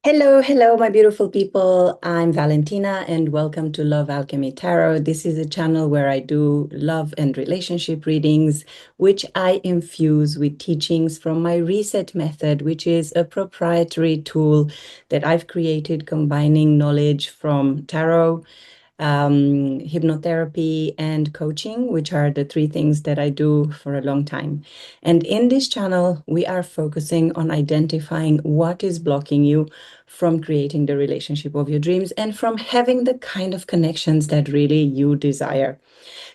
Hello, hello, my beautiful people. I'm Valentina, and welcome to Love Alchemy Tarot. This is a channel where I do love and relationship readings, which I infuse with teachings from my Reset method, which is a proprietary tool that I've created combining knowledge from tarot, hypnotherapy, and coaching, which are the three things that I do for a long time. And in this channel, we are focusing on identifying what is blocking you from creating the relationship of your dreams and from having the kind of connections that really you desire.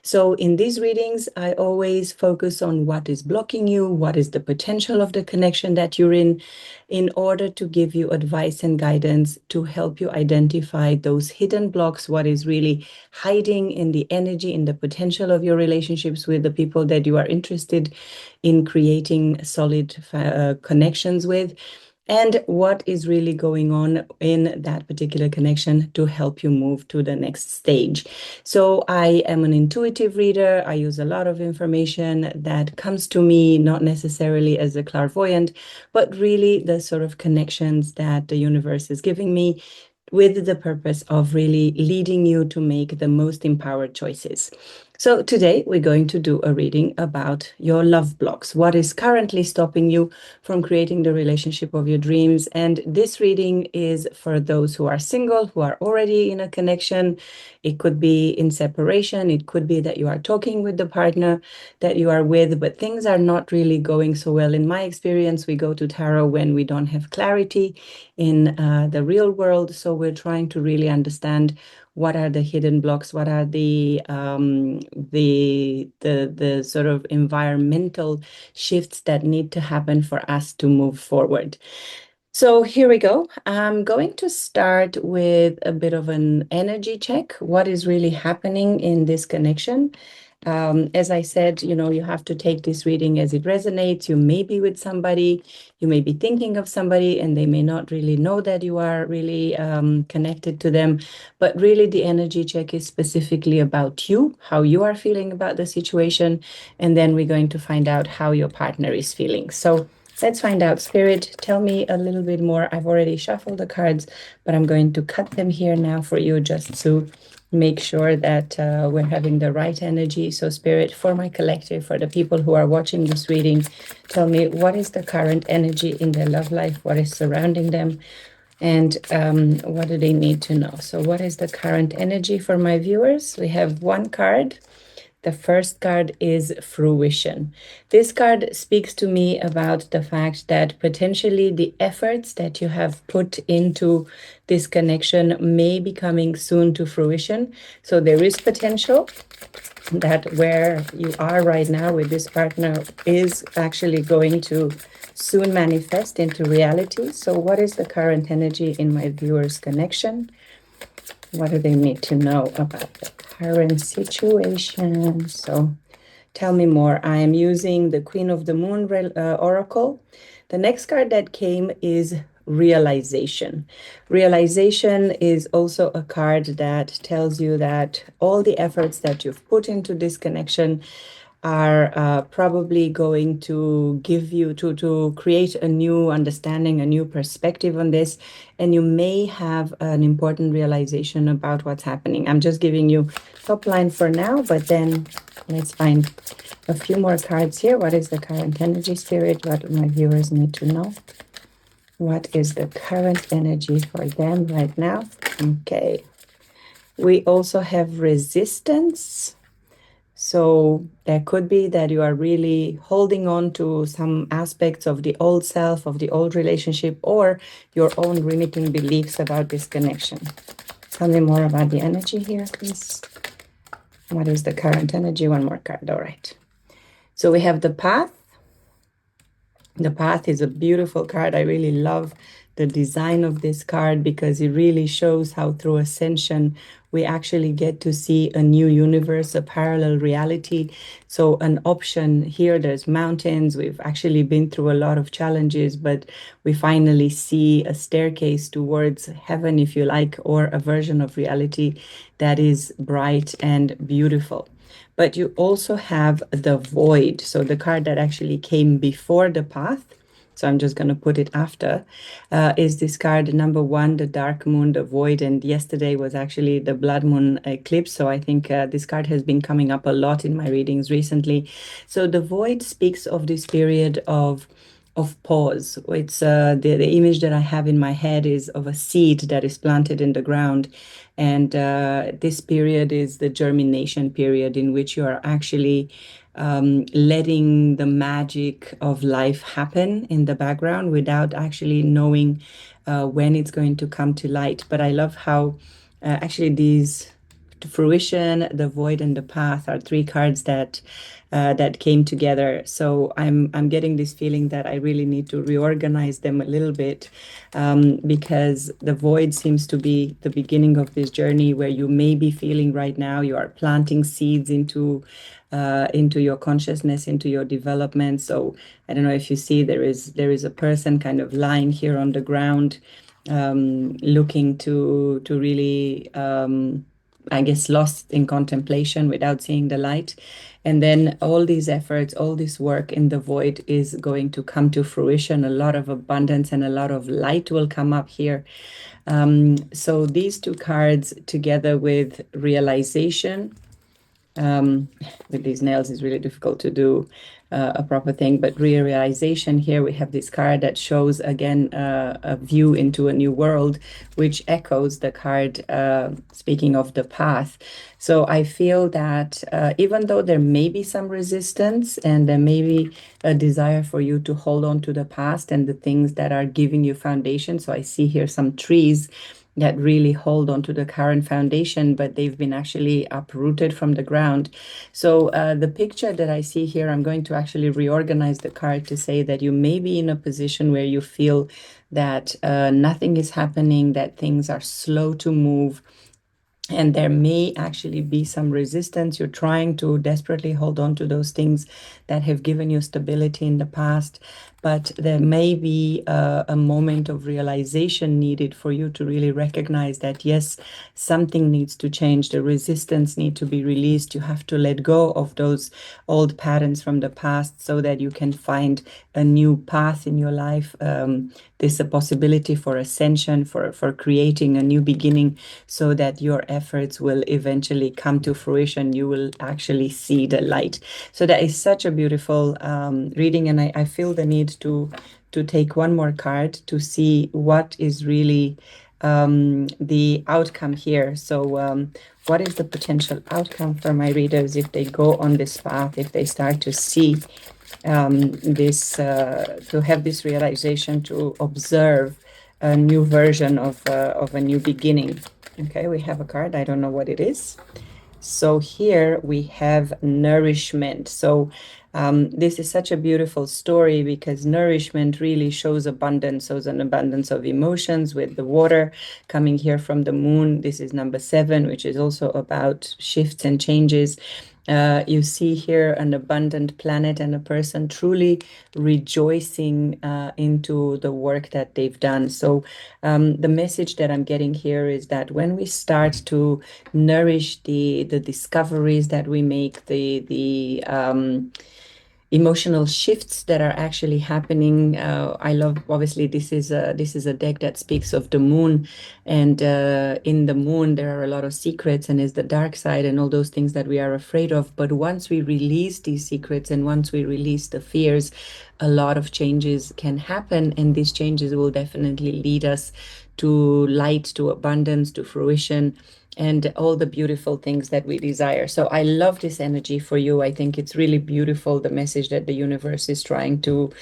So in these readings, I always focus on what is blocking you, what is the potential of the connection that you're in order to give you advice and guidance to help you identify those hidden blocks, what is really hiding in the energy, in the potential of your relationships with the people that you are interested in creating solid connections with, and what is really going on in that particular connection to help you move to the next stage. So I am an intuitive reader. I use a lot of information that comes to me, not necessarily as a clairvoyant, but really the sort of connections that the universe is giving me with the purpose of really leading you to make the most empowered choices. So today we're going to do a reading about your love blocks. What is currently stopping you from creating the relationship of your dreams? And this reading is for those who are single, who are already in a connection. It could be in separation. It could be that you are talking with the partner that you are with, but things are not really going so well. In my experience, we go to tarot when we don't have clarity in the real world. So we're trying to really understand what are the hidden blocks, what are the sort of environmental shifts that need to happen for us to move forward. So here we go. I'm going to start with a bit of an energy check. What is really happening in this connection? As I said, you have to take this reading as it resonates. You may be with somebody, you may be thinking of somebody, and they may not really know that you are really connected to them. But really, the energy check is specifically about you, how you are feeling about the situation. And then we're going to find out how your partner is feeling. So let's find out. Spirit, tell me a little bit more. I've already shuffled the cards, but I'm going to cut them here now for you just to make sure that we're having the right energy. So Spirit, for my collective, for the people who are watching this reading, tell me what is the current energy in their love life, what is surrounding them, and what do they need to know? So what is the current energy for my viewers? We have one card. The first card is fruition. This card speaks to me about the fact that potentially the efforts that you have put into this connection may be coming soon to fruition. So there is potential that where you are right now with this partner is actually going to soon manifest into reality. So what is the current energy in my viewers' connection? What do they need to know about the current situation? So tell me more. I am using the Queen of the Moon Oracle. The next card that came is realization. Realization is also a card that tells you that all the efforts that you've put into this connection are probably going to give you to create a new understanding, a new perspective on this, and you may have an important realization about what's happening. I'm just giving you top line for now, but then let's find a few more cards here. What is the current energy, Spirit? What do my viewers need to know? What is the current energy for them right now? Okay. We also have resistance. So there could be that you are really holding on to some aspects of the old self, of the old relationship, or your own limiting beliefs about this connection. Tell me more about the energy here, please. What is the current energy? One more card. All right. So we have the path. The path is a beautiful card. I really love the design of this card because it really shows how through ascension we actually get to see a new universe, a parallel reality. So an option here, there's mountains. We've actually been through a lot of challenges, but we finally see a staircase towards heaven, if you like, or a version of reality that is bright and beautiful. But you also have the void. So the card that actually came before the path so I'm just going to put it after, is this card number one, the dark moon, the void. And yesterday was actually the blood moon eclipse. So I think this card has been coming up a lot in my readings recently. So the void speaks of this period of pause. It's the image that I have in my head is of a seed that is planted in the ground. And this period is the germination period in which you are actually letting the magic of life happen in the background without actually knowing when it's going to come to light. But I love how actually these to fruition, the void, and the path are three cards that came together. So I'm getting this feeling that I really need to reorganize them a little bit, because the void seems to be the beginning of this journey where you may be feeling right now you are planting seeds into your consciousness, into your development. So I don't know if you see there is a person kind of lying here on the ground, looking to really, I guess, lost in contemplation without seeing the light. And then all these efforts, all this work in the void is going to come to fruition. A lot of abundance and a lot of light will come up here. So these two cards together with realization, with these nails is really difficult to do a proper thing, but realization, here we have this card that shows again a view into a new world, which echoes the card speaking of the path. So I feel that even though there may be some resistance and there may be a desire for you to hold on to the past and the things that are giving you foundation. So I see here some trees that really hold on to the current foundation, but they've been actually uprooted from the ground. So the picture that I see here, I'm going to actually reorganize the card to say that you may be in a position where you feel that nothing is happening, that things are slow to move, and there may actually be some resistance. You're trying to desperately hold on to those things that have given you stability in the past, but there may be a moment of realization needed for you to really recognize that, yes, something needs to change. The resistance needs to be released. You have to let go of those old patterns from the past so that you can find a new path in your life. There's a possibility for ascension, for creating a new beginning, so that your efforts will eventually come to fruition. You will actually see the light. So that is such a beautiful reading, and I feel the need to take one more card to see what is really the outcome here. So what is the potential outcome for my readers if they go on this path, if they start to see this, to have this realization, to observe a new version of a new beginning. Okay, we have a card. I don't know what it is. So here we have nourishment. So this is such a beautiful story because nourishment really shows abundance. So it's an abundance of emotions with the water coming here from the moon. This is number 7, which is also about shifts and changes. You see here an abundant planet and a person truly rejoicing into the work that they've done. So the message that I'm getting here is that when we start to nourish the discoveries that we make, the emotional shifts that are actually happening. I love, obviously, this is a deck that speaks of the moon, and in the moon there are a lot of secrets, and is the dark side and all those things that we are afraid of. But once we release these secrets and once we release the fears, a lot of changes can happen, and these changes will definitely lead us to light, to abundance, to fruition, and all the beautiful things that we desire. So I love this energy for you. I think it's really beautiful, the message that the universe is trying to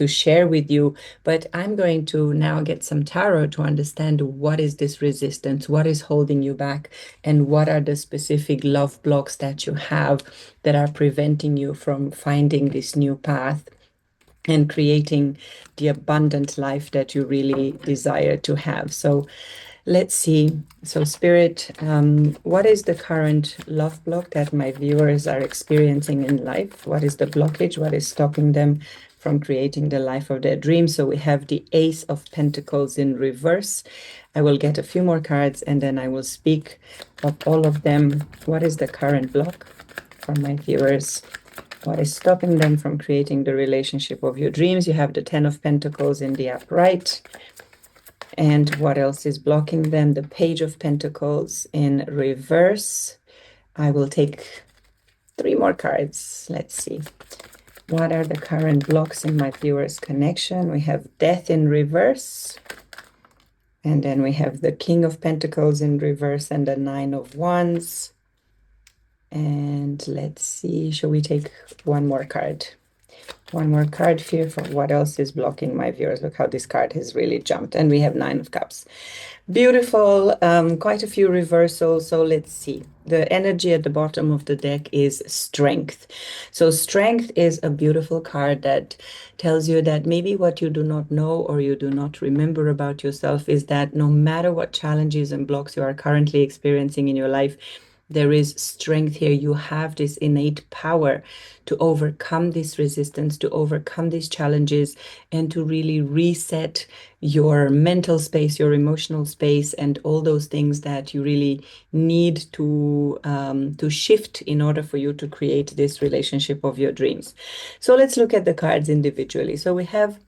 share with you. But I'm going to now get some tarot to understand what is this resistance, what is holding you back, and what are the specific love blocks that you have that are preventing you from finding this new path and creating the abundant life that you really desire to have. So let's see. So Spirit, what is the current love block that my viewers are experiencing in life? What is the blockage? What is stopping them from creating the life of their dreams? So we have the Ace of Pentacles in reverse. I will get a few more cards and then I will speak of all of them. What is the current block for my viewers? What is stopping them from creating the relationship of your dreams? You have the Ten of Pentacles in the upright. And what else is blocking them? The Page of Pentacles in reverse. I will take 3 more cards. Let's see. What are the current blocks in my viewer's connection? We have Death in reverse. And then we have the King of Pentacles in reverse and the Nine of Wands. And let's see, shall we take one more card? One more card here for what else is blocking my viewers. Look how this card has really jumped. And we have Nine of Cups. Beautiful, quite a few reversals. So let's see. The energy at the bottom of the deck is strength. So strength is a beautiful card that tells you that maybe what you do not know or you do not remember about yourself is that no matter what challenges and blocks you are currently experiencing in your life, there is strength here. You have this innate power to overcome this resistance, to overcome these challenges, and to really reset your mental space, your emotional space, and all those things that you really need to shift in order for you to create this relationship of your dreams. So let's look at the cards individually. So we have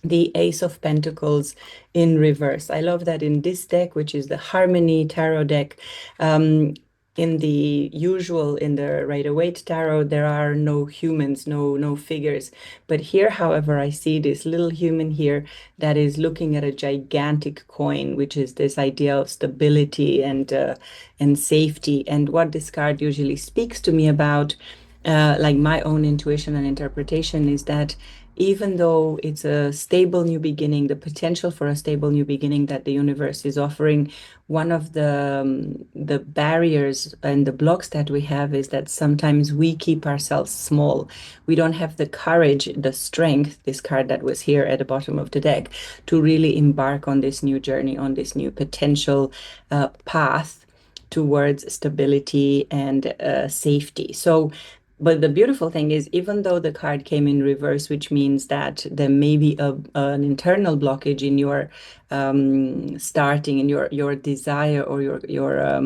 the Ace of Pentacles in reverse. I love that in this deck, which is the Harmony Tarot deck. In the usual, in the Rider-Waite Tarot, there are no humans, no figures. But here, however, I see this little human here that is looking at a gigantic coin, which is this idea of stability and safety. And what this card usually speaks to me about, like my own intuition and interpretation, is that even though it's a stable new beginning, the potential for a stable new beginning that the universe is offering, one of the barriers and the blocks that we have is that sometimes we keep ourselves small. We don't have the courage, the strength, this card that was here at the bottom of the deck, to really embark on this new journey, on this new potential path towards stability and safety. So but the beautiful thing is, even though the card came in reverse, which means that there may be an internal blockage in your starting, in your desire or your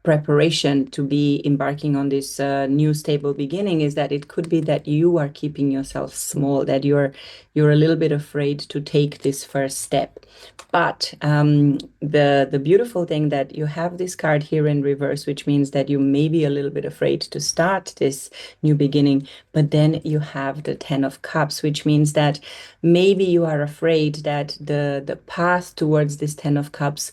preparation to be embarking on this new stable beginning, is that it could be that you are keeping yourself small, that you're a little bit afraid to take this first step. But the beautiful thing that you have this card here in reverse, which means that you may be a little bit afraid to start this new beginning, but then you have the Ten of Cups, which means that maybe you are afraid that the path towards this Ten of Cups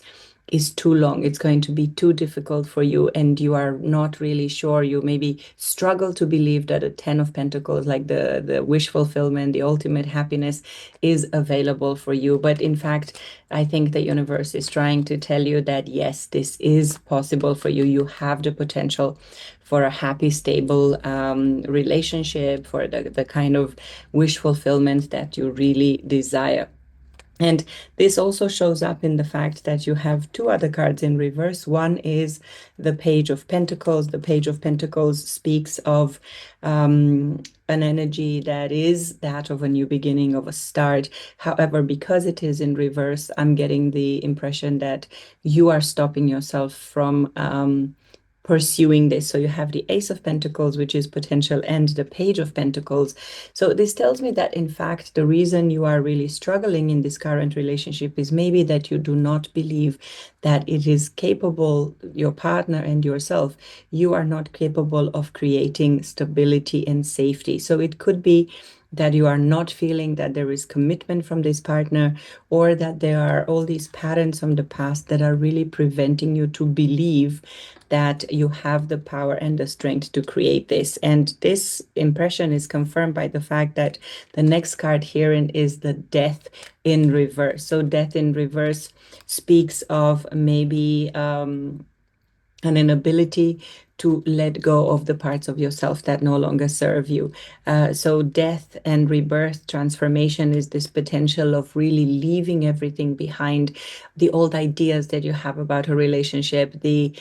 is too long. It's going to be too difficult for you, and you are not really sure. You maybe struggle to believe that a Ten of Pentacles, like the wish fulfillment, the ultimate happiness, is available for you. But in fact, I think the universe is trying to tell you that yes, this is possible for you. You have the potential for a happy, stable relationship, for the kind of wish fulfillment that you really desire. And this also shows up in the fact that you have 2 other cards in reverse. One is the Page of Pentacles. The Page of Pentacles speaks of an energy that is that of a new beginning, of a start. However, because it is in reverse, I'm getting the impression that you are stopping yourself from pursuing this. So you have the Ace of Pentacles, which is potential, and the Page of Pentacles. So this tells me that, in fact, the reason you are really struggling in this current relationship is maybe that you do not believe that it is capable, your partner and yourself, you are not capable of creating stability and safety. So it could be that you are not feeling that there is commitment from this partner, or that there are all these patterns from the past that are really preventing you to believe that you have the power and the strength to create this. And this impression is confirmed by the fact that the next card herein is the Death in reverse. So Death in reverse speaks of maybe an inability to let go of the parts of yourself that no longer serve you. So death and rebirth, transformation, is this potential of really leaving everything behind, the old ideas that you have about a relationship, the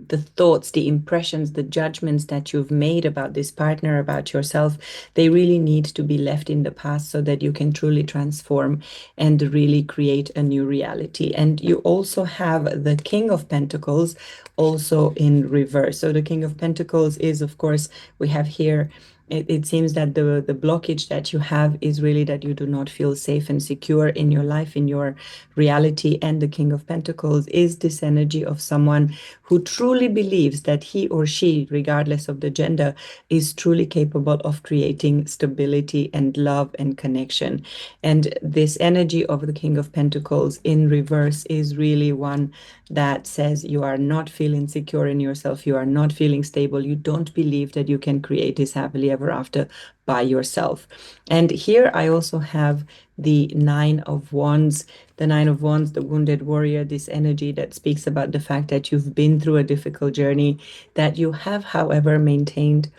the thoughts, the impressions, the judgments that you've made about this partner, about yourself, they really need to be left in the past so that you can truly transform and really create a new reality. And you also have the King of Pentacles also in reverse. So the King of Pentacles is, of course, we have here, it seems that the blockage that you have is really that you do not feel safe and secure in your life, in your reality. And the King of Pentacles is this energy of someone who truly believes that he or she, regardless of the gender, is truly capable of creating stability and love and connection. And this energy of the King of Pentacles in reverse is really one that says you are not feeling secure in yourself, you are not feeling stable, you don't believe that you can create this happily ever after by yourself. And here I also have the Nine of Wands. The Nine of Wands, the wounded warrior, this energy that speaks about the fact that you've been through a difficult journey, that you have, however, maintained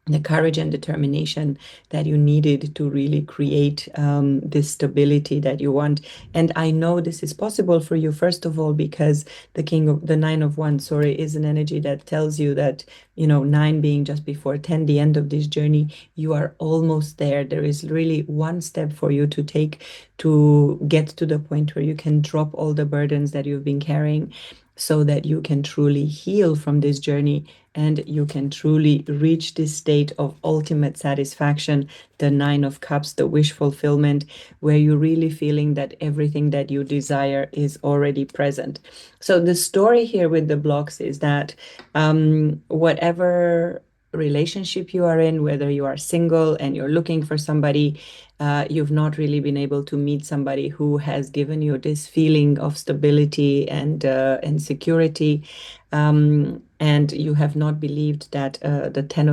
the courage and determination that you needed to really create this stability that you want. And I know this is possible for you, first of all, because the Nine of Wands, sorry, is an energy that tells you that, you know, 9 being just before 10, the end of this journey, you are almost there. There is really one step for you to take to get to the point where you can drop all the burdens that you've been carrying, so that you can truly heal from this journey and you can truly reach this state of ultimate satisfaction, the Nine of Cups, the wish fulfillment, where you're really feeling that everything that you desire is already present. So the story here with the blocks is that whatever relationship you are in, whether you are single and you're looking for somebody, you've not really been able to meet somebody who has given you this feeling of stability and security, and you have not believed that the Ten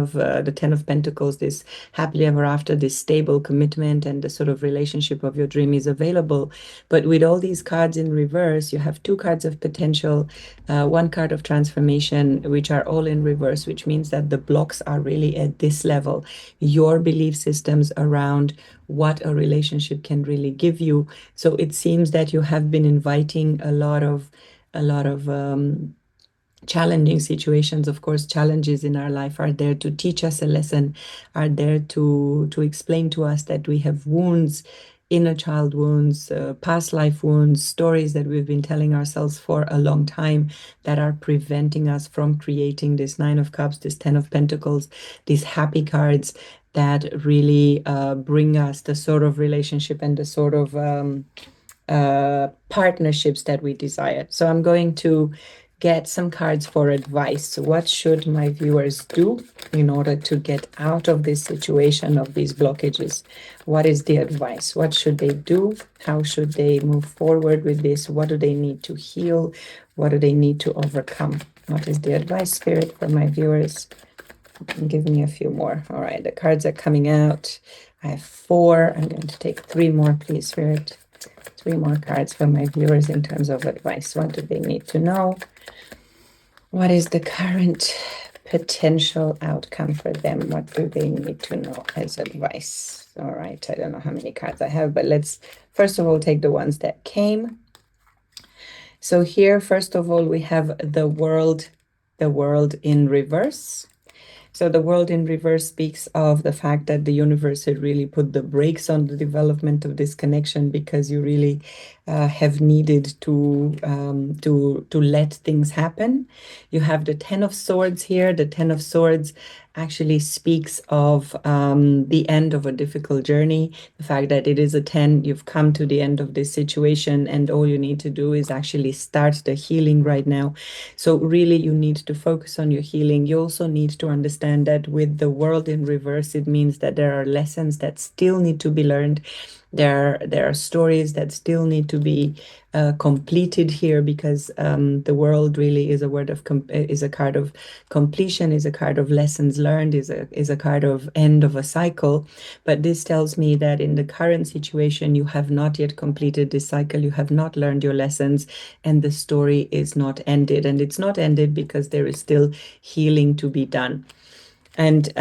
of Pentacles, this happily ever after, this stable commitment and the sort of relationship of your dream is available. But with all these cards in reverse, you have 2 cards of potential, 1 card of transformation, which are all in reverse, which means that the blocks are really at this level. Your belief systems around what a relationship can really give you. So it seems that you have been inviting a lot of challenging situations. Of course, challenges in our life are there to teach us a lesson, are there to explain to us that we have wounds, inner child wounds, past life wounds, stories that we've been telling ourselves for a long time that are preventing us from creating this Nine of Cups, this Ten of Pentacles, these happy cards that really bring us the sort of relationship and the sort of partnerships that we desire. So I'm going to get some cards for advice. So what should my viewers do in order to get out of this situation of these blockages? What is the advice? What should they do? How should they move forward with this? What do they need to heal? What do they need to overcome? What is the advice, Spirit, for my viewers? Give me a few more. All right, the cards are coming out. I have 4. I'm going to take 3 more, please, Spirit. 3 more cards for my viewers in terms of advice. What do they need to know? What is the current potential outcome for them? What do they need to know as advice? All right, I don't know how many cards I have, but let's first of all take the ones that came. So here, first of all, we have the world in reverse. So the world in reverse speaks of the fact that the universe had really put the brakes on the development of this connection, because you really have needed to let things happen. You have the Ten of Swords here. The Ten of Swords actually speaks of the end of a difficult journey. The fact that it is a 10, you've come to the end of this situation, and all you need to do is actually start the healing right now. So really, you need to focus on your healing. You also need to understand that with the world in reverse, it means that there are lessons that still need to be learned. There are stories that still need to be completed here, because the world really is a word of is a card of completion, is a card of lessons learned, is a card of end of a cycle. But this tells me that in the current situation, you have not yet completed this cycle. You have not learned your lessons, and the story is not ended. And it's not ended because there is still healing to be done. And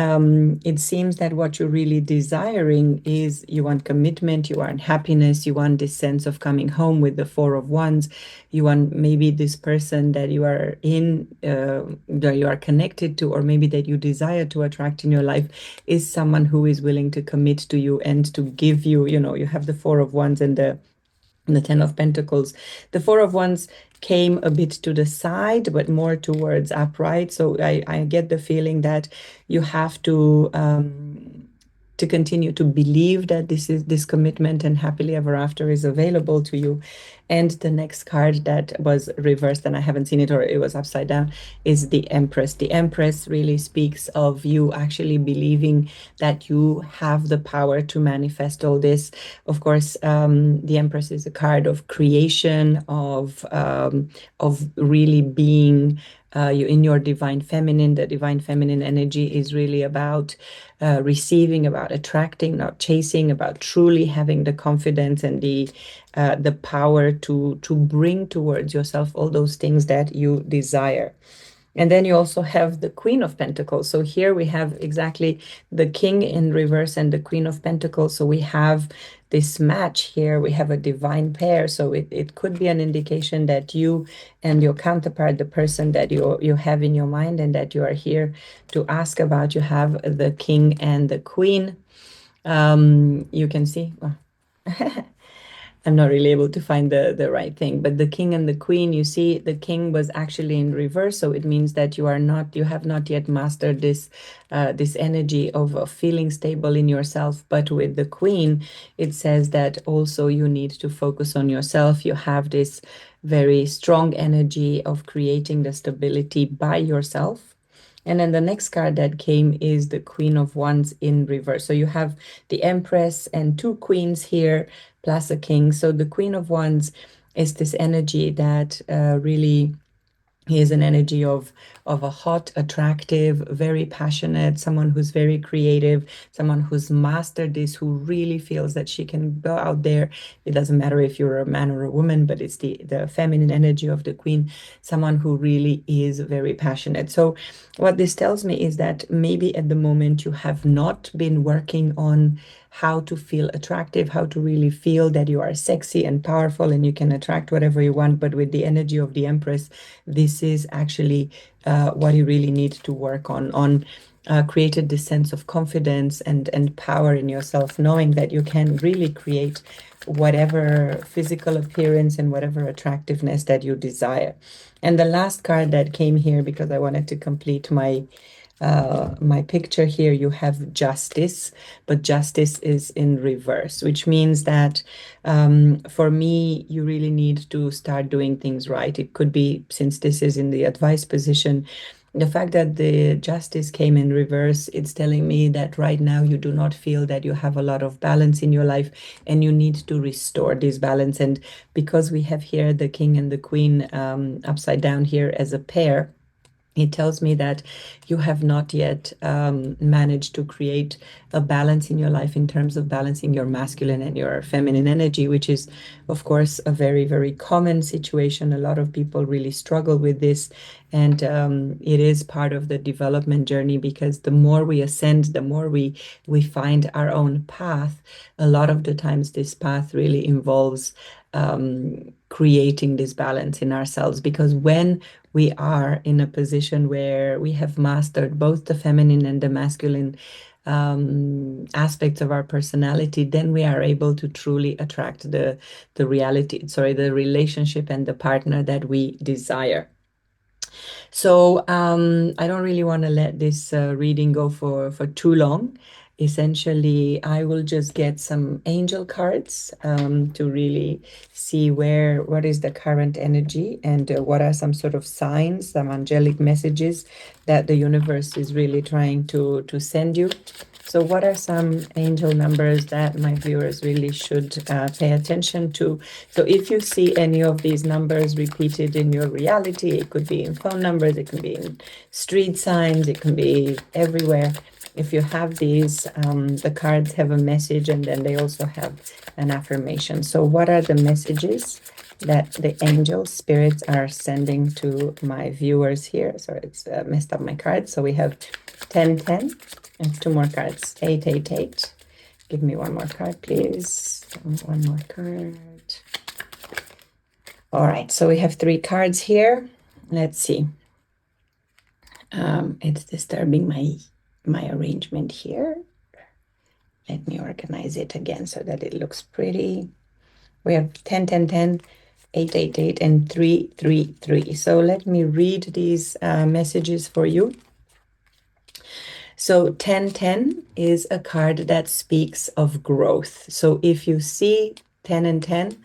it seems that what you're really desiring is you want commitment, you want happiness, you want this sense of coming home with the Four of Wands. You want maybe this person that you are that you are connected to, or maybe that you desire to attract in your life, is someone who is willing to commit to you and to give you, you have the Four of Wands and the Ten of Pentacles. The Four of Wands came a bit to the side, but more towards upright. So I get the feeling that you have to continue to believe that this commitment and happily ever after is available to you. And the next card that was reversed, and I haven't seen it, or it was upside down, is the Empress. The Empress really speaks of you actually believing that you have the power to manifest all this. Of course, the Empress is a card of creation, of really being you in your divine feminine. The divine feminine energy is really about receiving, about attracting, not chasing, about truly having the confidence and the power to bring towards yourself all those things that you desire. And then you also have the Queen of Pentacles. So here we have exactly the King in reverse and the Queen of Pentacles. So we have this match here. We have a divine pair. So it could be an indication that you and your counterpart, the person that you have in your mind and that you are here to ask about, you have the King and the Queen. You can see. I'm not really able to find the right thing, but the King and the Queen, you see the King was actually in reverse, so it means that you have not yet mastered this energy of feeling stable in yourself. But with the Queen, it says that also you need to focus on yourself. You have this very strong energy of creating the stability by yourself. And then the next card that came is the Queen of Wands in reverse. So you have the Empress and two queens here, plus a king. So the Queen of Wands is this energy that really is an energy of a hot, attractive, very passionate, someone who's very creative, someone who's mastered this, who really feels that she can go out there. It doesn't matter if you're a man or a woman, but it's the feminine energy of the Queen, someone who really is very passionate. So what this tells me is that maybe at the moment you have not been working on how to feel attractive, how to really feel that you are sexy and powerful and you can attract whatever you want. But with the energy of the Empress, this is actually what you really need to work on created this sense of confidence and power in yourself, knowing that you can really create whatever physical appearance and whatever attractiveness that you desire. And the last card that came here, because I wanted to complete my picture here, you have Justice, but Justice is in reverse, which means that for me, you really need to start doing things right. It could be, since this is in the advice position, the fact that the Justice came in reverse, it's telling me that right now you do not feel that you have a lot of balance in your life and you need to restore this balance. And because we have here the King and the Queen upside down here as a pair, it tells me that you have not yet managed to create a balance in your life in terms of balancing your masculine and your feminine energy, which is, of course, a very, very common situation. A lot of people really struggle with this. And it is part of the development journey, because the more we ascend, the more we find our own path. A lot of the times, this path really involves creating this balance in ourselves, because when we are in a position where we have mastered both the feminine and the masculine aspects of our personality, then we are able to truly attract the relationship and the partner that we desire. So I don't really want to let this reading go for too long. Essentially, I will just get some angel cards to really see what is the current energy and what are some sort of signs, some angelic messages that the universe is really trying to send you. So what are some angel numbers that my viewers really should pay attention to? So if you see any of these numbers repeated in your reality, it could be in phone numbers, it can be in street signs, it can be everywhere. If you have these, the cards have a message and then they also have an affirmation. So what are the messages that the angel spirits are sending to my viewers here. Sorry, it's messed up my cards. So we have 10, 10, and two more cards. 8, 8, 8. Give me one more card, please. One more card. All right, so we have 3 cards here. Let's see. It's disturbing my arrangement here. Let me organize it again so that it looks pretty. We have 10, 10, 10, 8, 8, 8, and 3, 3, 3. So let me read these messages for you. So 10, 10 is a card that speaks of growth. So if you see 10 and 10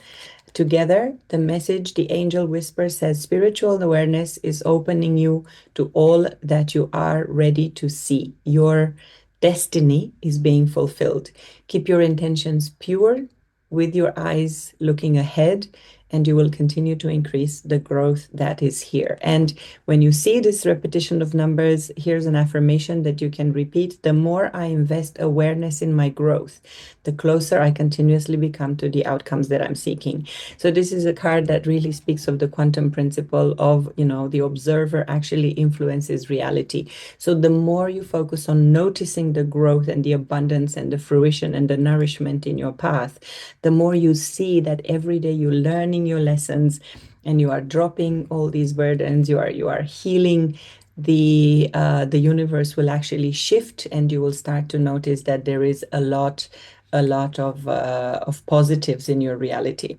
together, the message, the angel whisper says, spiritual awareness is opening you to all that you are ready to see. Your destiny is being fulfilled. Keep your intentions pure with your eyes looking ahead, and you will continue to increase the growth that is here. And when you see this repetition of numbers, here's an affirmation that you can repeat. The more I invest awareness in my growth, the closer I continuously become to the outcomes that I'm seeking. So this is a card that really speaks of the quantum principle of, the observer actually influences reality. So the more you focus on noticing the growth and the abundance and the fruition and the nourishment in your path, the more you see that every day you're learning your lessons and you are dropping all these burdens, you are healing, the universe will actually shift, and you will start to notice that there is a lot of positives in your reality.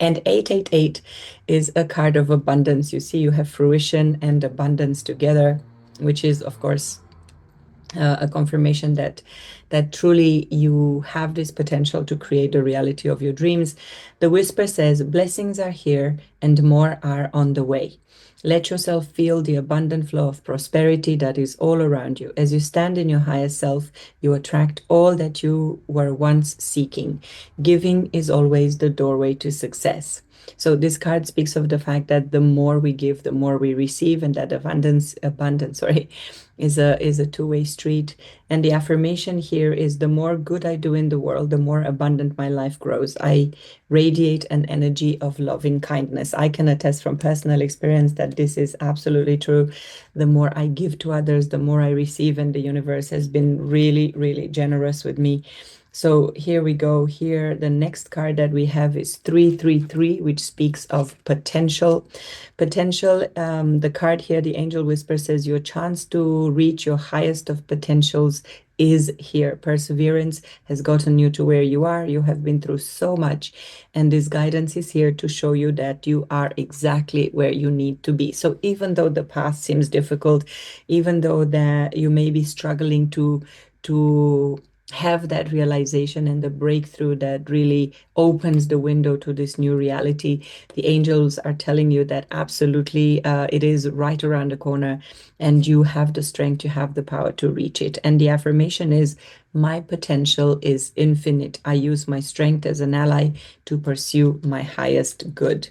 And 888 is a card of abundance. You see, you have fruition and abundance together, which is, of course, a confirmation that truly you have this potential to create the reality of your dreams. The whisper says, blessings are here and more are on the way. Let yourself feel the abundant flow of prosperity that is all around you. As you stand in your highest self, you attract all that you were once seeking. Giving is always the doorway to success. So this card speaks of the fact that the more we give, the more we receive, and that abundance, is a two-way street. And the affirmation here is, the more good I do in the world, the more abundant my life grows. I radiate an energy of loving kindness. I can attest from personal experience that this is absolutely true. The more I give to others, the more I receive, and the universe has been really, really generous with me. So here we go. Here, the next card that we have is 333, which speaks of potential. Potential, the card here, the angel whisper says, your chance to reach your highest of potentials is here. Perseverance has gotten you to where you are. You have been through so much, and this guidance is here to show you that you are exactly where you need to be. So even though the path seems difficult, even though that you may be struggling to have that realization and the breakthrough that really opens the window to this new reality, the angels are telling you that absolutely it is right around the corner, and you have the strength, you have the power to reach it. And the affirmation is, my potential is infinite. I use my strength as an ally to pursue my highest good.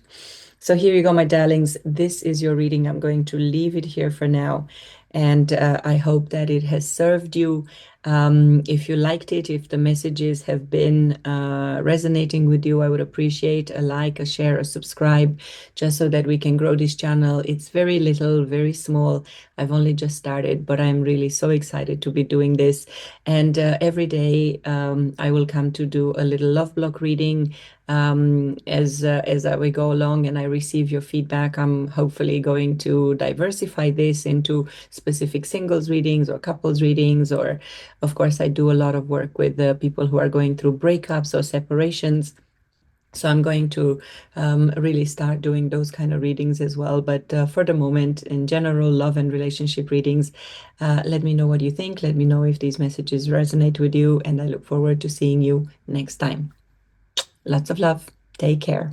So here you go, my darlings. This is your reading. I'm going to leave it here for now. And I hope that it has served you. If you liked it, if the messages have been resonating with you, I would appreciate a like, a share, a subscribe, just so that we can grow this channel. It's very little, very small. I've only just started, but I'm really so excited to be doing this. And every day I will come to do a little love block reading. As we go along and I receive your feedback, I'm hopefully going to diversify this into specific singles readings or couples readings, or of course I do a lot of work with the people who are going through breakups or separations. So I'm going to really start doing those kind of readings as well. But for the moment, in general, love and relationship readings, let me know what you think. Let me know if these messages resonate with you, and I look forward to seeing you next time. Lots of love. Take care.